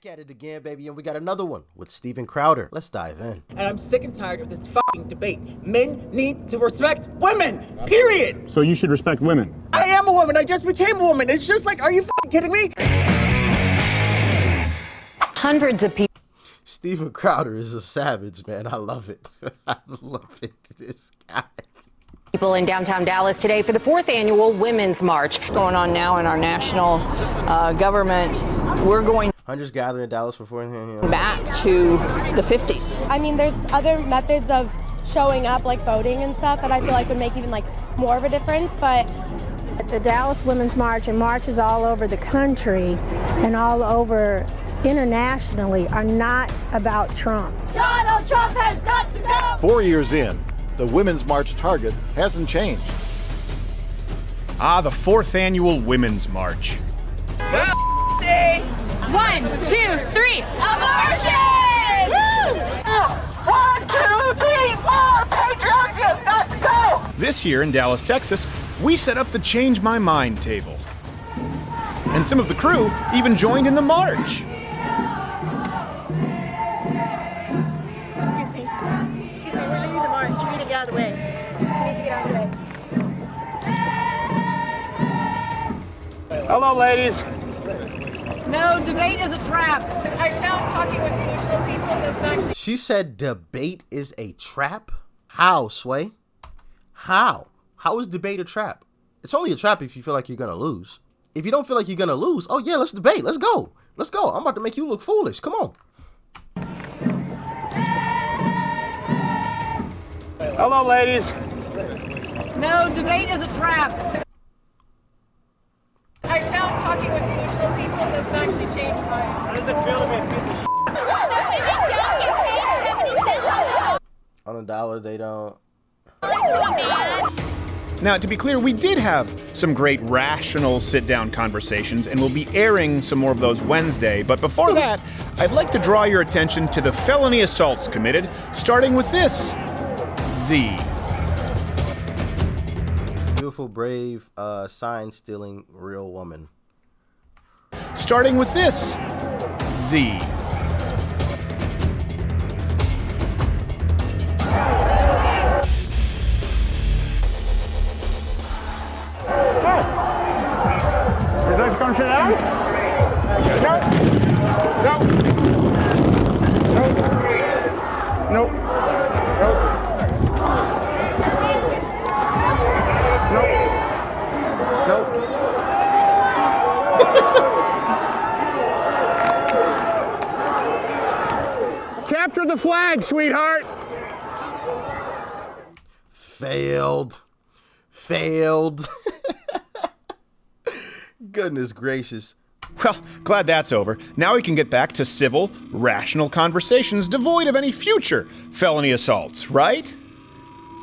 Back at it again, baby, and we got another one with Steven Crowder. Let's dive in. And I'm sick and tired of this fucking debate. Men need to respect women, period. So you should respect women. I am a woman. I just became a woman. It's just like, are you fucking kidding me? Hundreds of people. Steven Crowder is a savage, man. I love it. I love it. This guy. People in downtown Dallas today for the 4th annual Women's March. Going on now in our national government, we're going Hundreds gathering in Dallas before back to the 50s. I mean, there's other methods of showing up, like voting and stuff, that I feel like would make even like more of a difference, but the Dallas Women's March and marches all over the country and all over internationally are not about Trump. Donald Trump has got to go! 4 years in, the Women's March target hasn't changed. The 4th annual Women's March. 1, 2, 3. Abortion! Woo! 1, 2, 3, 4, patriarchy, let's go! This year in Dallas, Texas, we set up the Change My Mind table. And some of the crew even joined in the march. Excuse me, we're leaving the march. We need to get out of the way. Hello, ladies. No, debate is a trap. I found talking with delusional people doesn't actually. She said debate is a trap? How, Sway? How? How is debate a trap? It's only a trap if you feel like you're gonna lose. If you don't feel like you're gonna lose, oh yeah, let's debate. Let's go. Let's go. I'm about to make you look foolish. Come on. Hello, ladies. No, debate is a trap. I found talking with delusional people doesn't actually change minds. How does it feel to be a piece of shit? On $1, they don't. Now, to be clear, we did have some great rational sit-down conversations, and we'll be airing some more of those Wednesday. But before that, I'd like to draw your attention to the felony assaults committed, starting with this. Z. Beautiful, brave, sign-stealing, real woman. Starting with this. Z. Would you like to come sit down? No. No. No. Nope. Nope. Nope. Capture the flag, sweetheart. Failed. Failed. Goodness gracious. Well, glad that's over. Now we can get back to civil, rational conversations devoid of any future felony assaults, right?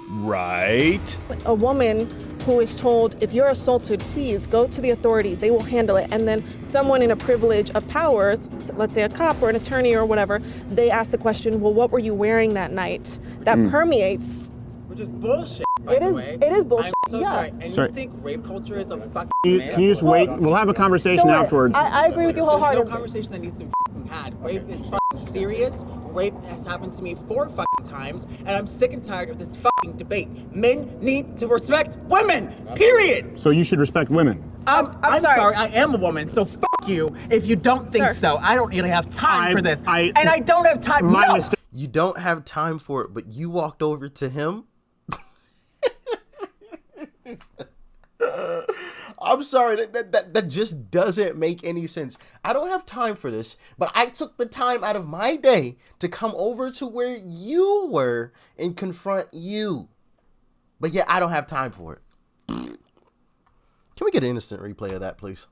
Right. A woman who is told, if you're assaulted, please go to the authorities, they will handle it. And then someone in a privilege of power, let's say a cop or an attorney or whatever, they ask the question, well, what were you wearing that night? That permeates. Which is bullshit, by the way. It is bullshit. I'm so sorry. And Sorry. you think rape culture is a fucking Can you just wait? We'll have a conversation afterwards. I agree with you There's no wholeheartedly. conversation that needs to be fucking had. Rape is fucking serious. Rape has happened to me 4 fucking times, and I'm sick and tired of this fucking debate. Men need to respect women, period. So you should respect women. I'm sorry. sorry, I am a woman, so fuck you if you don't think Sir. so. I don't really have time for this. I and I don't have time. My no. mistake. You don't have time for it, but you walked over to him. I'm sorry, that just doesn't make any sense. I don't have time for this, but I took the time out of my day to come over to where you were and confront you. But yeah, I don't have time for it. Can we get an instant replay of that, please?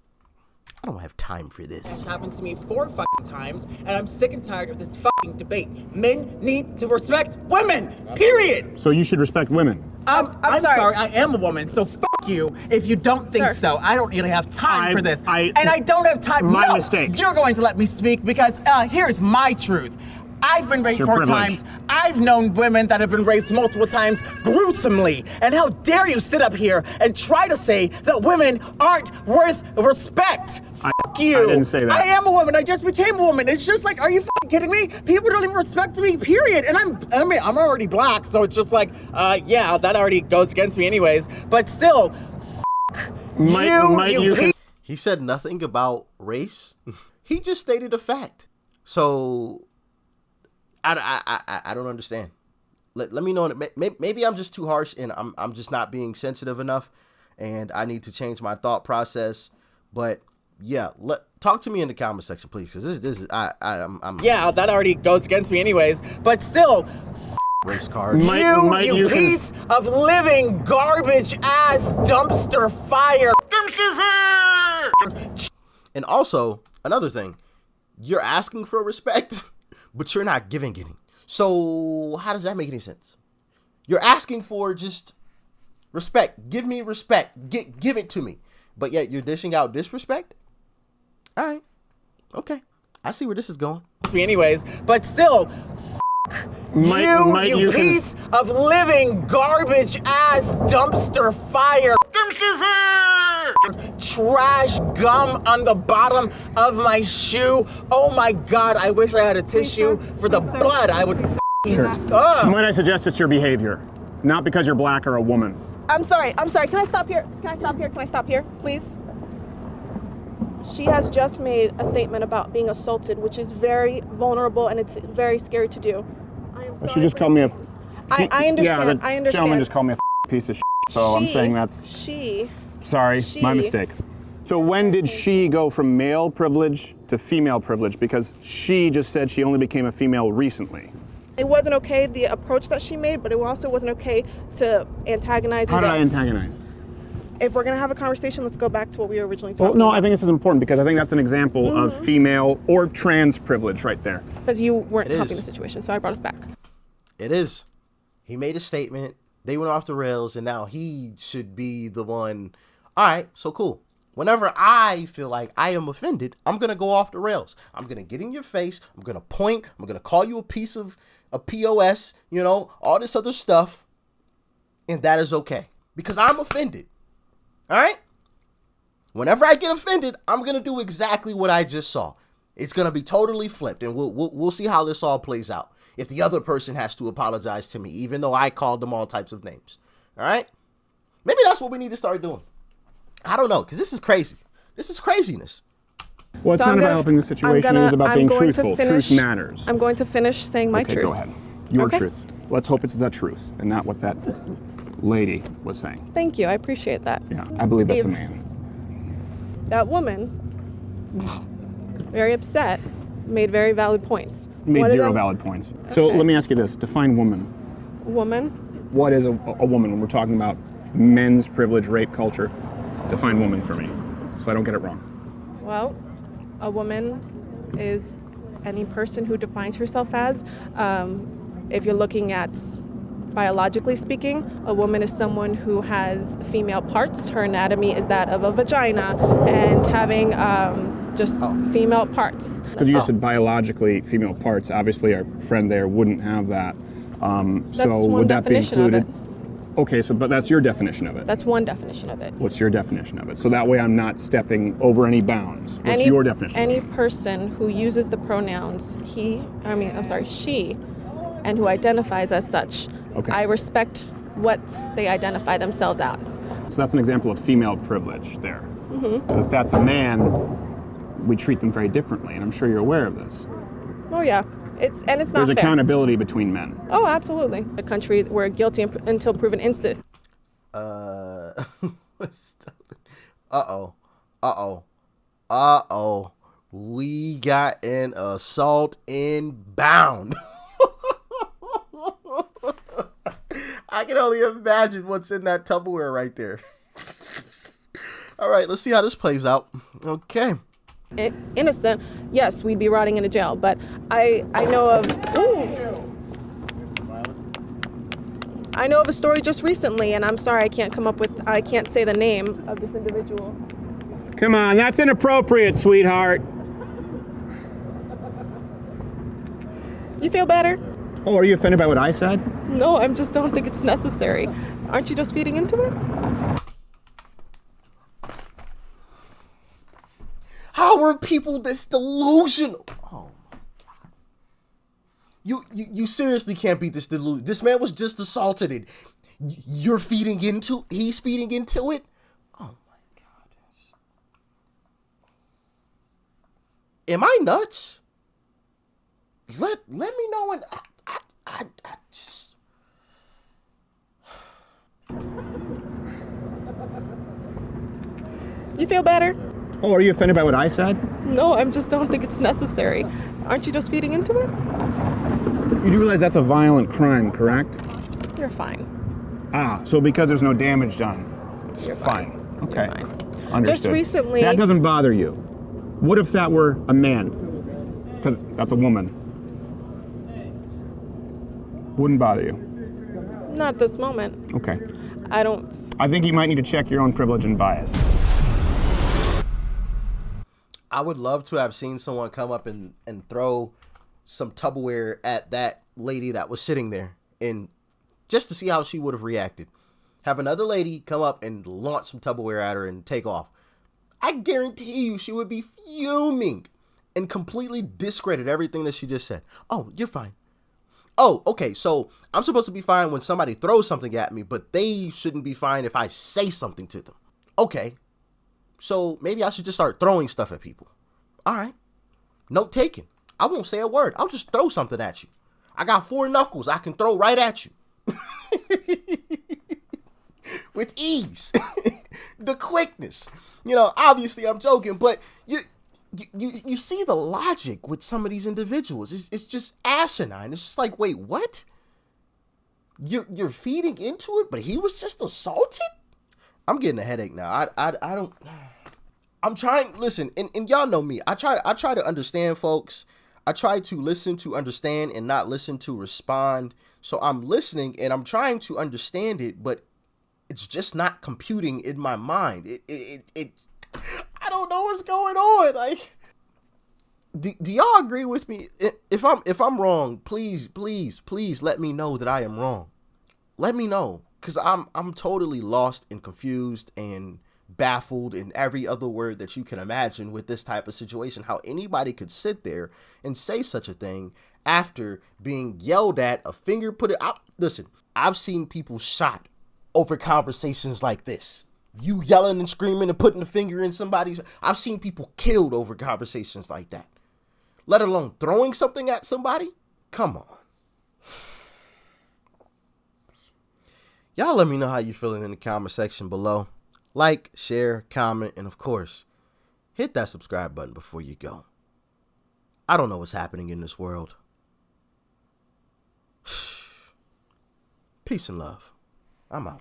I don't have time for this. It's happened to me 4 fucking times, and I'm sick and tired of this fucking debate. Men need to respect women, period. So you should respect women. I'm sorry. sorry, I am a woman, so fuck you if you don't think Sir. so. I don't really have time for this. I- and I don't have time. My No, mistake. You're going to let me speak because here's my truth. I've been raped Your 4 privilege. times. I've known women that have been raped multiple times gruesomely. And how dare you sit up here and try to say that women aren't worth respect? Fuck you. I didn't say that. I am a woman. I just became a woman. It's just like, are you fucking kidding me? People don't even respect me, period. And I'm already black, so it's just like, yeah, that already goes against me anyways. But still, He said nothing about race. He just stated a fact. So I don't understand. Let me know. Maybe I'm just too harsh and I'm just not being sensitive enough, and I need to change my thought process. But yeah, talk to me in the comment section, please, because this is I'm yeah, that already goes against me anyways. But still, race card. You piece of living garbage ass dumpster fire. And also another thing, you're asking for respect, but you're not giving any. So how does that make any sense? You're asking for just respect. Give me respect. Give it to me. But yet you're dishing out disrespect? All right. Okay. I see where this is going. Anyways, but still, you piece of living garbage ass dumpster fire. Trash gum on the bottom of my shoe. Oh my God, I wish I had a tissue for the blood. I would. Sure. Might I suggest it's your behavior, not because you're black or a woman. I'm sorry. Can I stop here? Can I stop here, please? She has just made a statement about being assaulted, which is very vulnerable and it's very scary to do. She just called me a... I understand. Yeah, the I understand. gentleman just called me a piece of shit, so I'm saying that's... Sorry, my mistake. So when did she go from male privilege to female privilege? Because she just said she only became a female recently. It wasn't okay, the approach that she made, but it also wasn't okay to antagonize. How did I antagonize? If we're going to have a conversation, let's go back to what we were originally talking about. Well, no, about. I think this is important because I think that's an example of female or trans privilege right there. Because you weren't helping the situation, so I brought us back. It is. He made a statement. They went off the rails, and now he should be the one. All right, so cool. Whenever I feel like I am offended, I'm going to go off the rails. I'm going to get in your face. I'm going to point. I'm going to call you a piece of a POS, you know, all this other stuff. And that is okay because I'm offended. All right. Whenever I get offended, I'm going to do exactly what I just saw. It's going to be totally flipped, and we'll see how this all plays out. If the other person has to apologize to me, even though I called them all types of names. All right. Maybe that's what we need to start doing. I don't know, because this is crazy. This is craziness. Well, it's not about helping the situation. It's about being truthful. Truth matters. I'm going to finish saying my truth. Okay, go ahead. Your truth. Let's hope it's the truth and not what that lady was saying. Thank you. I appreciate that. Yeah, I believe that's a man. That woman, very upset, made very valid points. Made zero valid points. So let me ask you this. Define woman. Woman? What is a woman when we're talking about men's privilege, rape culture? Define woman for me so I don't get it wrong. Well, a woman is any person who defines herself as, if you're looking at biologically speaking, a woman is someone who has female parts. Her anatomy is that of a vagina and having female parts. Because you just said biologically female parts. Obviously, our friend there wouldn't have that. So would that be included? Okay, but that's your definition of it. That's one definition of it. What's your definition of it? So that way I'm not stepping over any bounds. What's your definition? Any person who uses the pronouns she, and who identifies as such. Okay. I respect what they identify themselves as. So that's an example of female privilege there. Mm-hmm. If that's a man, we treat them very differently, and I'm sure you're aware of this. Oh yeah. It's not fair. There's accountability between men. Oh, absolutely. A country where guilty until proven innocent. We got an assault inbound. I can only imagine what's in that Tupperware right there. All right, let's see how this plays out. Okay. Innocent, yes, we'd be rotting in a jail. But I know of a story just recently, and I'm sorry I can't say the name of this individual. Come on, that's inappropriate, sweetheart. You feel better? Oh, are you offended by what I said? No, I just don't think it's necessary. Aren't you just feeding into it? How are people this delusional? Oh my God. You seriously can't be this delusional. This man was just assaulted and he's feeding into it? Oh my God. Am I nuts? Let me know when I just... You feel better? Oh, are you offended by what I said? No, I just don't think it's necessary. Aren't you just feeding into it? You do realize that's a violent crime, correct? You're fine. Ah, so because there's no damage done, it's You're fine. fine. Okay. You're fine. Understood. Just recently... That doesn't bother you. What if that were a man? Because that's a woman. Wouldn't bother you. Not at this moment. Okay. I think you might need to check your own privilege and bias. I would love to have seen someone come up and throw some Tupperware at that lady that was sitting there, and just to see how she would have reacted. Have another lady come up and launch some Tupperware at her and take off. I guarantee you she would be fuming and completely discredit everything that she just said. Oh, you're fine. Oh, okay, so I'm supposed to be fine when somebody throws something at me, but they shouldn't be fine if I say something to them. Okay, so maybe I should just start throwing stuff at people. All right, note taken. I won't say a word. I'll just throw something at you. I got 4 knuckles I can throw right at you. With ease. The quickness. You know, obviously I'm joking, but you see the logic with some of these individuals. It's just asinine. It's just like, wait, what? You're feeding into it, but he was just assaulted? I'm getting a headache now. I'm trying, listen, and y'all know me. I try to understand, folks. I try to listen to understand and not listen to respond. So I'm listening and I'm trying to understand it, but it's just not computing in my mind. It I don't know what's going on. Like, do y'all agree with me? If I'm wrong, please let me know that I am wrong. Let me know, because I'm totally lost and confused and baffled in every other word that you can imagine with this type of situation. How anybody could sit there and say such a thing after being yelled at, a finger put it out. Listen, I've seen people shot over conversations like this. You yelling and screaming and putting a finger in somebody's. I've seen people killed over conversations like that. Let alone throwing something at somebody. Come on. Y'all let me know how you feeling in the comment section below. Like, share, comment, and of course, hit that subscribe button before you go. I don't know what's happening in this world. Peace and love. I'm out.